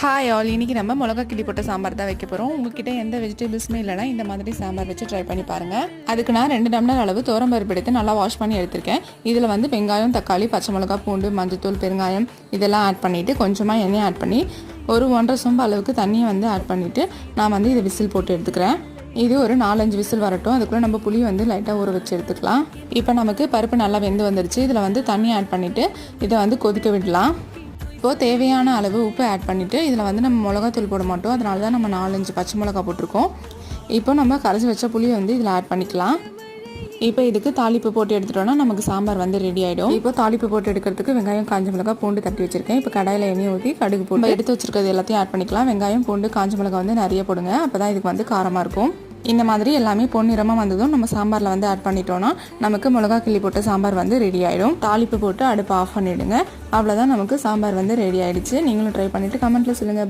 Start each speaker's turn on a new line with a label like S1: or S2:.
S1: Hi all, இன்றைக்கி நம்ம மிளகா கிள்ளி போட்ட சாம்பார் தான் வைக்க போகிறோம். உங்ககிட்ட எந்த வெஜிடபிள்ஸுமே இல்லைனா இந்த மாதிரி சாம்பார் வச்சு ட்ரை பண்ணி பாருங்கள். அதுக்கு நான் 2 டம்ளர் அளவு துவரம்பருப்பு எடுத்து நல்லா வாஷ் பண்ணி எடுத்திருக்கேன். இதில் வந்து வெங்காயம், தக்காளி, பச்சை மிளகா, பூண்டு, மஞ்சத்தூள், பெருங்காயம் இதெல்லாம் ஆட் பண்ணிவிட்டு கொஞ்சமாக எண்ணெய் ஆட் பண்ணி ஒரு 1.5 சொம்பு அளவுக்கு தண்ணியை வந்து ஆட் பண்ணிவிட்டு நான் வந்து இதை விசில் போட்டு எடுத்துக்கிறேன். இது ஒரு 4-5 விசில் வரட்டும். அதுக்குள்ளே நம்ம புளி வந்து லைட்டாக ஊற வச்சு எடுத்துக்கலாம். இப்போ நமக்கு பருப்பு நல்லா வெந்து வந்துருச்சு. இதில் வந்து தண்ணி ஆட் பண்ணிவிட்டு இதை வந்து கொதிக்க விடலாம். இப்போது தேவையான அளவு உப்பு ஆட் பண்ணிவிட்டு இதில் வந்து நம்ம மிளகாத்தூள் போட மாட்டோம். அதனால தான் நம்ம 4-5 பச்சை மிளகா போட்டிருக்கோம். இப்போ நம்ம கரைச்சி வச்ச புளியை வந்து இதில் ஆட் பண்ணிக்கலாம். இப்போ இதுக்கு தாளிப்பு போட்டு எடுத்துட்டோம்னா நமக்கு சாம்பார் வந்து ரெடி ஆகிடும். இப்போ தாளிப்பு போட்டு எடுக்கிறதுக்கு வெங்காயம், காஞ்ச மிளகா, பூண்டு தட்டி வச்சுருக்கேன். இப்போ கடாயில் எண்ணெய் ஊற்றி கடுகு போட்டு எடுத்து வச்சுருக்கிறது எல்லாத்தையும் ஆட் பண்ணிக்கலாம். வெங்காயம், பூண்டு, காஞ்ச மிளகா வந்து நிறைய போடுங்க. அப்போ தான் இதுக்கு வந்து காரமாக இருக்கும். இந்த மாதிரி எல்லாமே பொன்னிறமாக வந்ததும் நம்ம சாம்பாரில் வந்து ஆட் பண்ணிட்டோன்னா நமக்கு மிளகா கிள்ளி போட்ட சாம்பார் வந்து ரெடி ஆகிடும். தாளிப்பு போட்டு அடுப்பை ஆஃப் பண்ணிவிடுங்க. அவ்வளோதான், நமக்கு சாம்பார் வந்து ரெடி ஆகிடுச்சு. நீங்களும் ட்ரை பண்ணிவிட்டு கமெண்ட்டில் சொல்லுங்கள்.